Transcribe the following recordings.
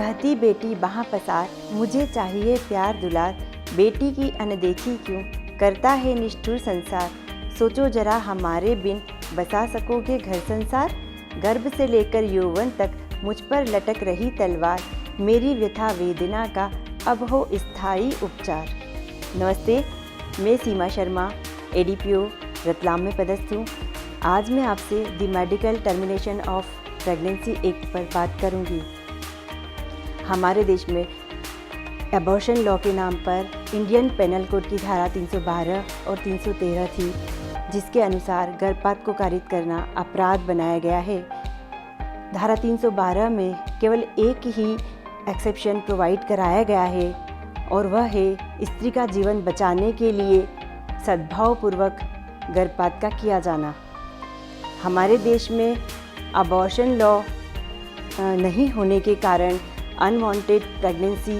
कहती बेटी बाहाँ पसार, मुझे चाहिए प्यार दुलार, बेटी की अनदेखी क्यों करता है निष्ठुर संसार। सोचो जरा हमारे बिन बसा सकोगे घर संसार। गर्भ से लेकर यौवन तक मुझ पर लटक रही तलवार, मेरी व्यथा वेदना का अब हो स्थायी उपचार। नमस्ते, मैं सीमा शर्मा एडीपीओ रतलाम में पदस्थ हूँ। आज मैं आपसे the medical termination of pregnancy act पर बात करूँगी। हमारे देश में एबॉर्शन लॉ के नाम पर इंडियन पेनल कोड की धारा 312 और 313 थी, जिसके अनुसार गर्भपात को कारित करना अपराध बनाया गया है। धारा 312 में केवल एक ही एक्सेप्शन प्रोवाइड कराया गया है, और वह है स्त्री का जीवन बचाने के लिए सद्भावपूर्वक गर्भपात का किया जाना। हमारे देश में अबॉर्शन लॉ नहीं होने के कारण अनवांटेड प्रेगनेंसी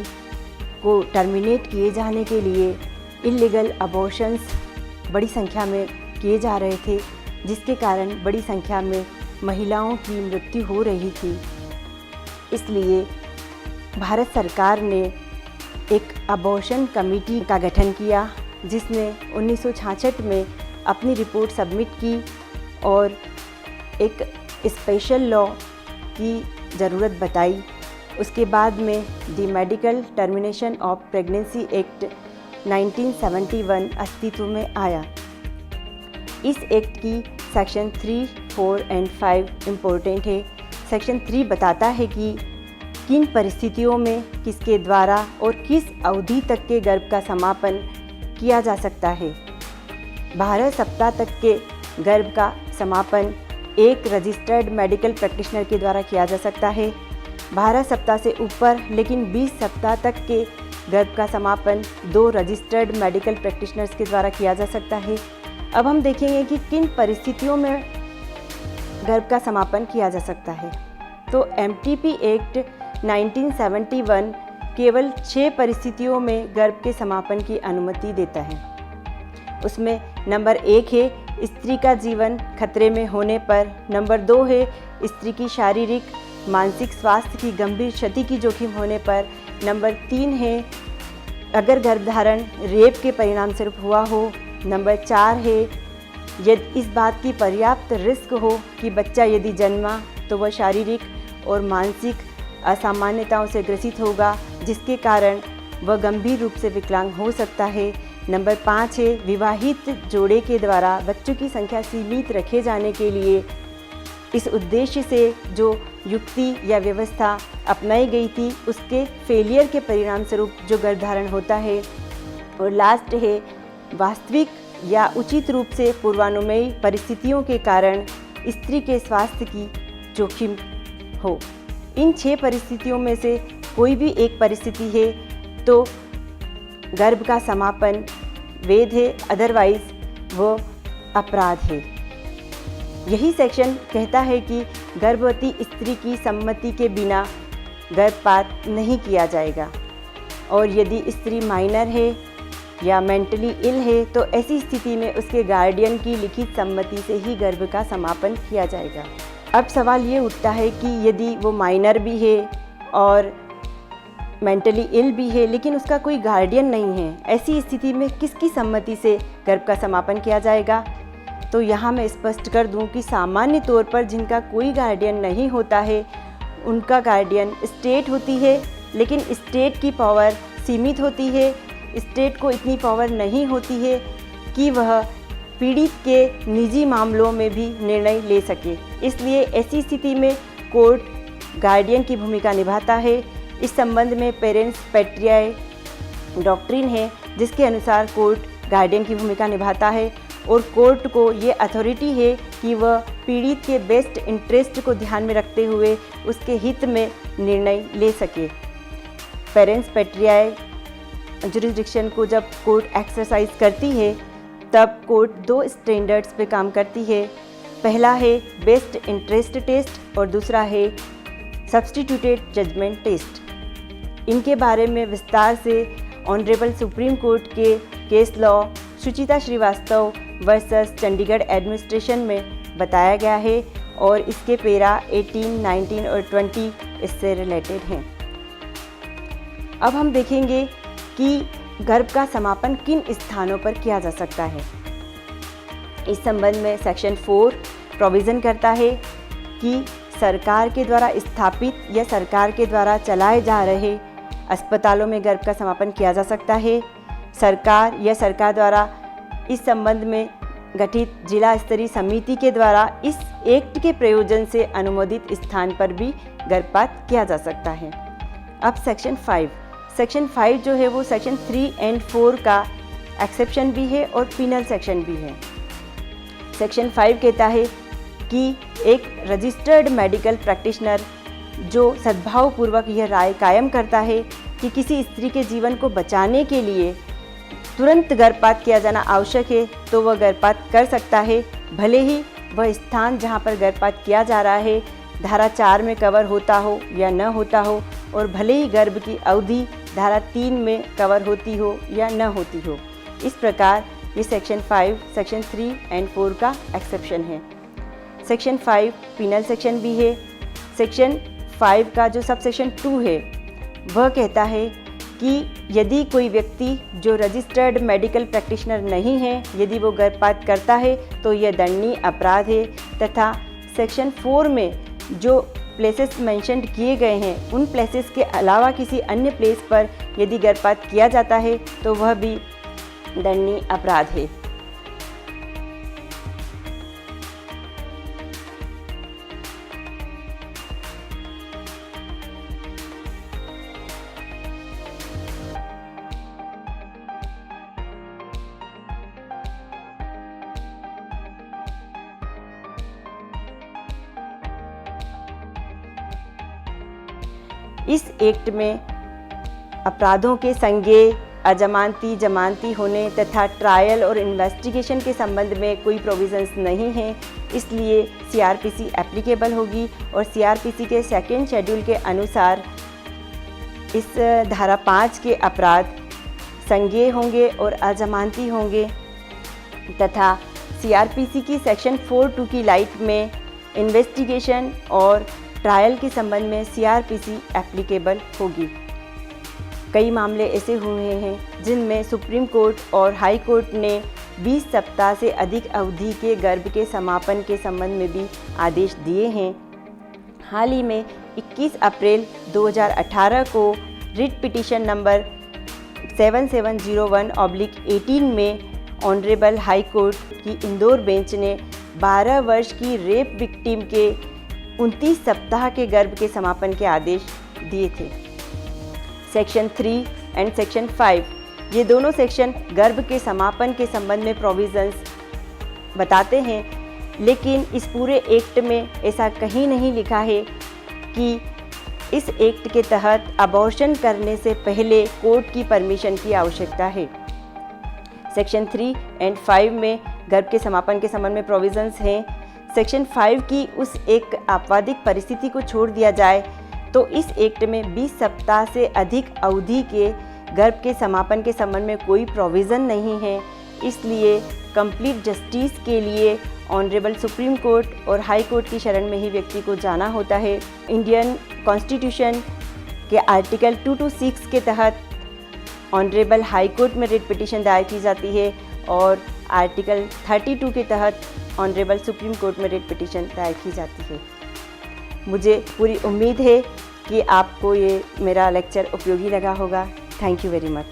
को टर्मिनेट किए जाने के लिए इल्लीगल अबॉर्शंस बड़ी संख्या में किए जा रहे थे, जिसके कारण बड़ी संख्या में महिलाओं की मृत्यु हो रही थी। इसलिए भारत सरकार ने एक अबॉर्शन कमेटी का गठन किया, जिसने 1966 में अपनी रिपोर्ट सबमिट की और एक स्पेशल लॉ की ज़रूरत बताई। उसके बाद में the medical termination of pregnancy act 1971 अस्तित्व में आया। इस एक्ट की सेक्शन 3, 4 एंड 5 इम्पोर्टेंट है। सेक्शन 3 बताता है कि किन परिस्थितियों में किसके द्वारा और किस अवधि तक के गर्भ का समापन किया जा सकता है। 12 सप्ताह तक के गर्भ का समापन एक रजिस्टर्ड मेडिकल प्रैक्टिशनर के द्वारा किया जा सकता है। 12 सप्ताह से ऊपर लेकिन 20 सप्ताह तक के गर्भ का समापन 2 रजिस्टर्ड मेडिकल प्रैक्टिशनर्स के द्वारा किया जा सकता है। अब हम देखेंगे कि किन परिस्थितियों में गर्भ का समापन किया जा सकता है। तो एमटीपी एक्ट 1971 केवल 6 परिस्थितियों में गर्भ के समापन की अनुमति देता है। उसमें नंबर 1 है स्त्री का जीवन खतरे में होने पर। नंबर 2 है स्त्री की शारीरिक मानसिक स्वास्थ्य की गंभीर क्षति की जोखिम होने पर। नंबर 3 है अगर गर्भधारण रेप के परिणाम स्वरूप हुआ हो। नंबर 4 है यदि इस बात की पर्याप्त रिस्क हो कि बच्चा यदि जन्मा तो वह शारीरिक और मानसिक असामान्यताओं से ग्रसित होगा, जिसके कारण वह गंभीर रूप से विकलांग हो सकता है। नंबर 5 है विवाहित जोड़े के द्वारा बच्चों की संख्या सीमित रखे जाने के लिए इस उद्देश्य से जो युक्ति या व्यवस्था अपनाई गई थी उसके फेलियर के परिणाम स्वरूप जो गर्भधारण होता है। और लास्ट है वास्तविक या उचित रूप से पूर्वानुमेयी परिस्थितियों के कारण स्त्री के स्वास्थ्य की जोखिम हो। इन 6 परिस्थितियों में से कोई भी एक परिस्थिति है तो गर्भ का समापन वैध है, अदरवाइज वो अपराध है। यही सेक्शन कहता है कि गर्भवती स्त्री की सम्मति के बिना गर्भपात नहीं किया जाएगा, और यदि स्त्री माइनर है या मेंटली इल है तो ऐसी स्थिति में उसके गार्डियन की लिखित सम्मति से ही गर्भ का समापन किया जाएगा। अब सवाल ये उठता है कि यदि वो माइनर भी है और मेंटली इल भी है लेकिन उसका कोई गार्डियन नहीं है, ऐसी स्थिति में किसकी सम्मति से गर्भ का समापन किया जाएगा। तो यहाँ मैं स्पष्ट कर दूँ कि सामान्य तौर पर जिनका कोई गार्डियन नहीं होता है उनका गार्डियन स्टेट होती है, लेकिन स्टेट की पावर सीमित होती है। स्टेट को इतनी पावर नहीं होती है कि वह पीड़ित के निजी मामलों में भी निर्णय ले सके। इसलिए ऐसी स्थिति में कोर्ट गार्डियन की भूमिका निभाता है। इस संबंध में पेरेंट्स पैट्रियाई डॉक्ट्रिन है, जिसके अनुसार कोर्ट गार्डियन की भूमिका निभाता है और कोर्ट को ये अथॉरिटी है कि वह पीड़ित के बेस्ट इंटरेस्ट को ध्यान में रखते हुए उसके हित में निर्णय ले सके। पेरेंट्स पैट्रियाई जुरिस्डिक्शन को जब कोर्ट एक्सरसाइज करती है तब कोर्ट 2 स्टैंडर्ड्स पे काम करती है। पहला है बेस्ट इंटरेस्ट टेस्ट और दूसरा है सब्स्टिट्यूटेड जजमेंट टेस्ट। इनके बारे में विस्तार से ऑनरेबल सुप्रीम कोर्ट के केस लॉ सुचिता श्रीवास्तव वर्सेस चंडीगढ़ एडमिनिस्ट्रेशन में बताया गया है और इसके पैरा 18, 19 और 20 इससे रिलेटेड हैं। अब हम देखेंगे कि गर्भ का समापन किन स्थानों पर किया जा सकता है। इस संबंध में सेक्शन 4 प्रोविज़न करता है कि सरकार के द्वारा स्थापित या सरकार के द्वारा चलाए जा रहे अस्पतालों में गर्भ का समापन किया जा सकता है। सरकार या सरकार द्वारा इस संबंध में गठित जिला स्तरीय समिति के द्वारा इस एक्ट के प्रयोजन से अनुमोदित स्थान पर भी गर्भपात किया जा सकता है। अब सेक्शन 5 जो है वो सेक्शन 3 और 4 का एक्सेप्शन भी है और पिनल सेक्शन भी है। सेक्शन 5 कहता है कि एक रजिस्टर्ड मेडिकल प्रैक्टिशनर जो सद्भावपूर्वक यह राय कायम करता है कि किसी स्त्री के जीवन को बचाने के लिए तुरंत गर्भपात किया जाना आवश्यक है, तो वह गर्भपात कर सकता है, भले ही वह स्थान जहां पर गर्भपात किया जा रहा है धारा 4 में कवर होता हो या न होता हो, और भले ही गर्भ की अवधि धारा 3 में कवर होती हो या न होती हो। इस प्रकार ये सेक्शन 5, सेक्शन 3 और 4 का एक्सेप्शन है। सेक्शन 5 पिनल सेक्शन भी है। सेक्शन 5 का जो सब सेक्शन 2 है वह कहता है कि यदि कोई व्यक्ति जो रजिस्टर्ड मेडिकल प्रैक्टिशनर नहीं है, यदि वो गर्भपात करता है तो यह दंडनीय अपराध है, तथा सेक्शन 4 में जो प्लेसेस मेंशन्ड किए गए हैं उन प्लेसेस के अलावा किसी अन्य प्लेस पर यदि गर्भपात किया जाता है तो वह भी दंडनीय अपराध है। इस एक्ट में अपराधों के संज्ञेय, अजमानती, जमानती होने तथा ट्रायल और इन्वेस्टिगेशन के संबंध में कोई प्रोविजंस नहीं है, इसलिए सीआरपीसी एप्लीकेबल होगी और सीआरपीसी के सेकंड शेड्यूल के अनुसार इस धारा 5 के अपराध संज्ञेय होंगे और अजमानती होंगे, तथा सीआरपीसी की सेक्शन 4(2) की लाइट में इन्वेस्टिगेशन और ट्रायल के संबंध में सीआरपीसी एप्लीकेबल होगी। कई मामले ऐसे हुए हैं जिनमें सुप्रीम कोर्ट और हाई कोर्ट ने 20 सप्ताह से अधिक अवधि के गर्भ के समापन के संबंध में भी आदेश दिए हैं। हाल ही में 21 अप्रैल 2018 को रिट पिटीशन नंबर 7701/18 में ऑनरेबल हाई कोर्ट की इंदौर बेंच ने 12 वर्ष की रेप विक्टिम के 29 सप्ताह के गर्भ के समापन के आदेश दिए थे। सेक्शन 3 और सेक्शन 5 ये दोनों सेक्शन गर्भ के समापन के संबंध में प्रोविजंस बताते हैं, लेकिन इस पूरे एक्ट में ऐसा कहीं नहीं लिखा है कि इस एक्ट के तहत अबॉर्शन करने से पहले कोर्ट की परमिशन की आवश्यकता है। सेक्शन 3 और 5 में गर्भ के समापन के संबंध में प्रोविजंस हैं। सेक्शन 5 की उस एक आपवादिक परिस्थिति को छोड़ दिया जाए तो इस एक्ट में 20 सप्ताह से अधिक अवधि के गर्भ के समापन के संबंध में कोई प्रोविज़न नहीं है, इसलिए कंप्लीट जस्टिस के लिए ऑनरेबल सुप्रीम कोर्ट और हाई कोर्ट की शरण में ही व्यक्ति को जाना होता है। इंडियन कॉन्स्टिट्यूशन के आर्टिकल 226 के तहत ऑनरेबल हाई कोर्ट में रिट पिटीशन दायर की जाती है और आर्टिकल 32 के तहत ऑनरेबल सुप्रीम कोर्ट में रिट पिटीशन दायर की जाती है। मुझे पूरी उम्मीद है कि आपको ये मेरा लेक्चर उपयोगी लगा होगा। Thank you very much.